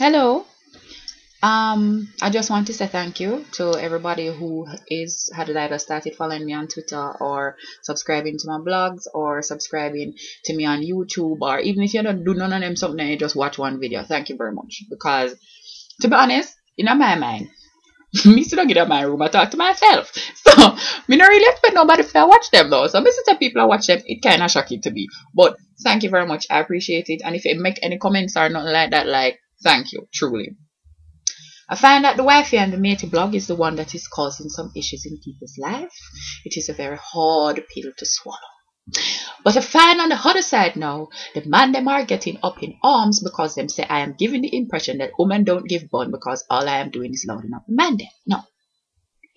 Hello. I just want to say thank you to everybody who had either started following me on Twitter or subscribing to my blogs or subscribing to me on YouTube, or even if you don't do none of them something, you just watch one video. Thank you very much. Because to be honest, in my mind, me still don't get out my room, I talk to myself. So me not really expect nobody to watch them though. So me see people watch them, it kinda shocking to me. But thank you very much. I appreciate it. And if you make any comments or nothing like that, like thank you, truly. I find that the wifey and the matey blog is the one that is causing some issues in people's life. It is a very hard pill to swallow. But I find on the other side now, the man them are getting up in arms because them say I am giving the impression that women don't give bun because all I am doing is loading up the man them. No.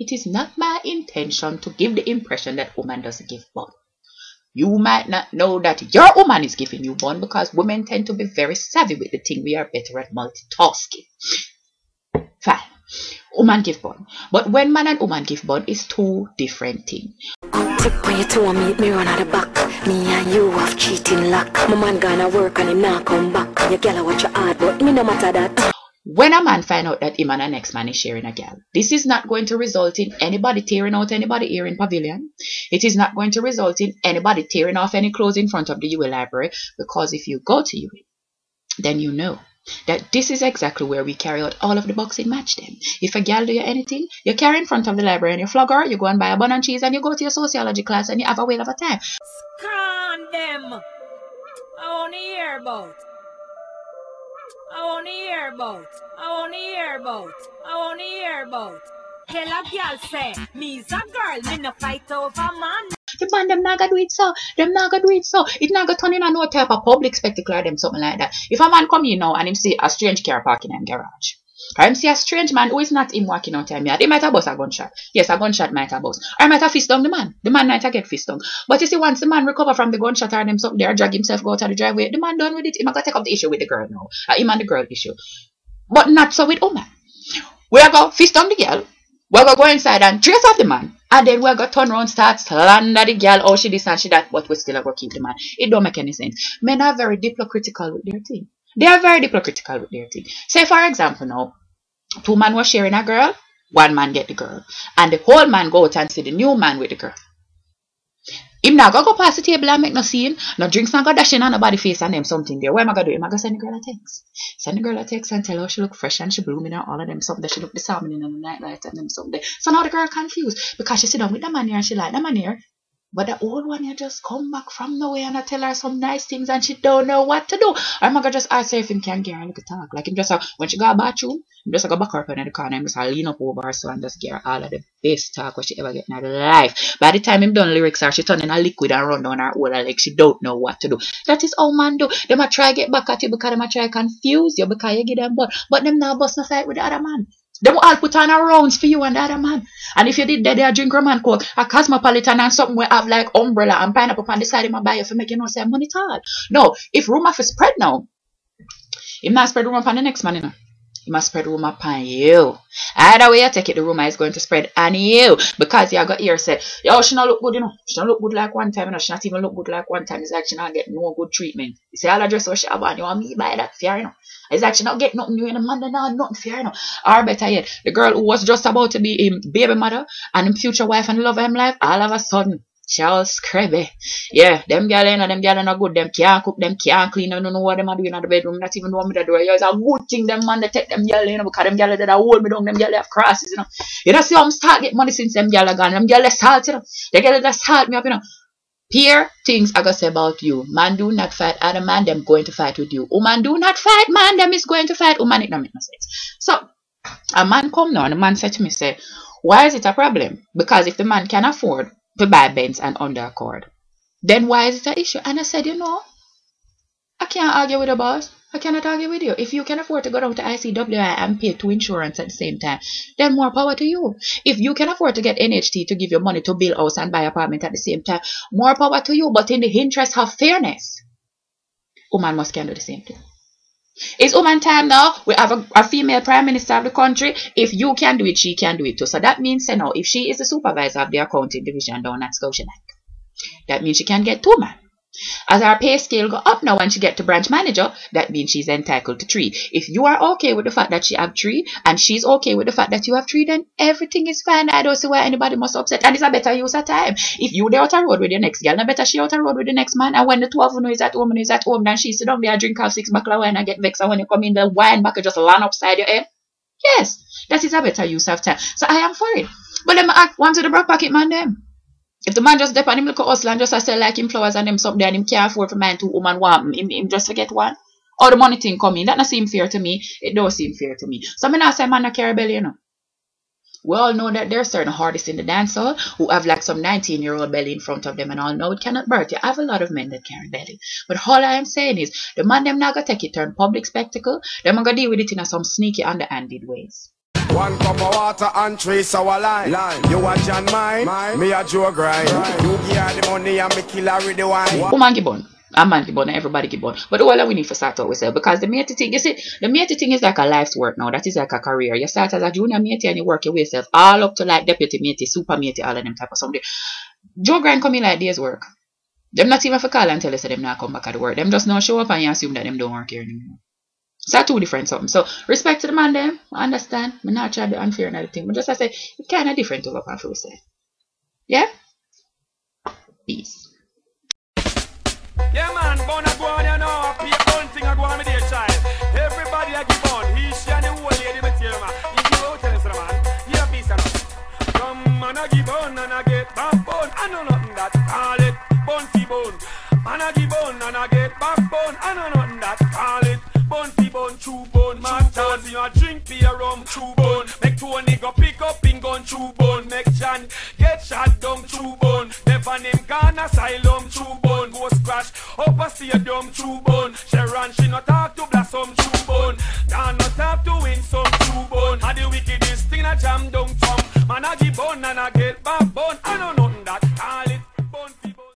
It is not my intention to give the impression that woman doesn't give bun. You might not know that your woman is giving you bun because women tend to be very savvy with the thing. We are better at multitasking. Fine. Woman give bun. But when man and woman give bun is two different things. When you two meet me run at the back, me and you have cheating luck. My man gonna work and him not come back. Your girl watch your hard, but me no matter that. When a man find out that him and the next man is sharing a girl, this is not going to result in anybody tearing out anybody ear in pavilion. It is not going to result in anybody tearing off any clothes in front of the UA library, because if you go to UA, then you know that this is exactly where we carry out all of the boxing match them. If a girl do you anything, you carry in front of the library and you flog her, you go and buy a bun and cheese and you go to your sociology class and you have a whale of a time. Scram them! I want to hear about. I want to hear about. I want to hear about. I want to hear about. Hell a girl say, me's a girl, me no fight over man. The man them not gonna do it so. Them not gonna do it so. It not gonna turn in a no type of public spectacle or them something like that. If a man come in now and him see a strange car parking in garage, or him see a strange man who is not him walking out time yard, he might have bust a gunshot. Yes, a gunshot might have bust. Or he might have fist down the man. The man might have get fist down. But you see, once the man recover from the gunshot or them something there, drag himself go out of the driveway, the man done with it. He might gonna take up the issue with the girl now. Him and the girl issue. But not so with woman. We are go fist down the girl. We're going to go inside and trace off the man. And then we're going to turn around, start slander the girl. Oh, she this and she that. But we still going to keep the man. It don't make any sense. Men are very diplocritical with their thing. They are very diplocritical with their thing. Say, for example, now, two men were sharing a girl. One man get the girl. And the whole man go out and see the new man with the girl. Him not go past the table and make no scene. No drinks not go dashing on nobody's face and them something there. What am I going to do? Am I going to send the girl a text? Send the girl a text and tell her she look fresh and she blooming and all of them something. She look the salmon in the night light and them something. So now the girl confused because she sit down with the man here and she like the man here. But the old one here just come back from nowhere and I tell her some nice things and she don't know what to do. Or am I going to just ask her if him can get her and talk. Like him just when she go to the bathroom, him just go back up in the corner and just lean up over her so and just get her all of the best talk what she ever get in her life. By the time him done lyrics her, she turn in a liquid and run down her whole like she don't know what to do. That is all man do. They might try get back at you because they might try confuse you because you give them but them now bust no fight with the other man. Them all put on a rounds for you and the other man. And if you did that, they drink rum and coke, a cosmopolitan and something will have like umbrella and pineapple on the side of my buy you for make you know say money tall. No, if rumor for spread now, he must spread rumor upon the next man, you know. He must spread rumor upon you. Either way you take it, the rumor is going to spread on you. Because you got here say, yo, she not look good, you know. She not look good like one time, you know. She not even look good like one time. It's like she not get no good treatment. You see all the dress what she have on, you want me buy that fair, you know. It's like she not get nothing new in the man, not nothing fair, you know. Or better yet, the girl who was just about to be him baby mother and him future wife and love of him life, all of a sudden, she all scrubby. Yeah, them girl you know, them girl are not good. Them can't cook, them can't clean, they don't know what them are doing in the bedroom, not even know me the door. Yeah, it's a good thing them man they take them girl, you know, because them girl that hold me down, them girl have crosses, you know. You know, see how I'm start get money since them girl are gone. Them girl they salt, you know. They girl that salt me up, you know. Here, things I gotta say about you. Man do not fight other man, them going to fight with you. Woman do not fight man, them is going to fight. Woman, it don't make no sense. So, a man come now and the man said to me, say, why is it a problem? Because if the man can afford to buy Benz and underaccord, then why is it an issue? And I said, you know, I can't argue with the boss. I cannot argue with you. If you can afford to go down to ICWI and pay 2 insurance at the same time, then more power to you. If you can afford to get NHT to give you money to build house and buy apartment at the same time, more power to you. But in the interest of fairness, woman must can do the same thing. It's woman time now. We have a female prime minister of the country. If you can do it, she can do it too. So that means, you know, if she is the supervisor of the accounting division down at Scotiabank, that means she can get 2 men. As our pay scale go up now when she get to branch manager, that means she's entitled to 3. If you are okay with the fact that she have 3 and she's okay with the fact that you have 3, then everything is fine. I don't see why anybody must upset. And it's a better use of time. If you there out a road with your next girl, no better she out a road with the next man. And when the 2 of you is at home and is at home, then she sit down there, drink half 6 bottle of wine and get vexed. And when you come in, the wine bucket just land upside your head. Yes, that is a better use of time. So I am for it. But let me ask one to the broke pocket man them. If the man just dep on him look at hustle and just a sell like him flowers and him something and him can't afford for man 2 woman want him just forget one. Or the money thing come in. That not seem fair to me. It don't seem fair to me. So I not say man not carry belly, you know. We all know that there are certain artists in the dancehall who have like some 19-year-old belly in front of them and all know it cannot birth. You have a lot of men that carry belly. But all I am saying is the man them not gonna take it turn public spectacle. Them gonna deal with it in some sneaky underhanded ways. 1 cup of water and 3 sour line. You a John mine, me a Joe Grine. You give her the money and me kill her with the wine. Woman give on, a man give on, everybody give on. But all we need to start out with because the matie thing, you see, the matie thing is like a life's work now. That is like a career. You start as a junior matie and you work your way yourself all up to like deputy matie, super matie, all of them type of something. Joe Grine come in like days work. Them not even for call and tell us that them not come back at work. Them just not show up and you assume that them don't work here anymore. So two different something. So respect to the man them. I understand. I'm not trying to be unfair and everything. But just I say it's kind of different to what I feel say. Yeah? Peace. Yeah man, born a gwaan, you know. Be a gun thing a gwaan with your child. Everybody a give on. He, she and the whole lady with you, man. You give out to this man. You a piece of nothing. Come man a give on and a get backbone. I know nothing that call it bouncy bone. Man a give on and a get backbone. I know nothing that call it bouncy bone, true bone. Man tells you a drink beer rum, true bone. Make Tony go pick up in gun, true bone. Make John get shot down, true bone. Never name Ghana asylum, true bone. Go crash up a stadium, true bone. Sharon she not talk to blossom, true bone. Dan not talk to win some, true bone. And the wickedest thing a jam down from. Man a give bone and a get backbone. I don't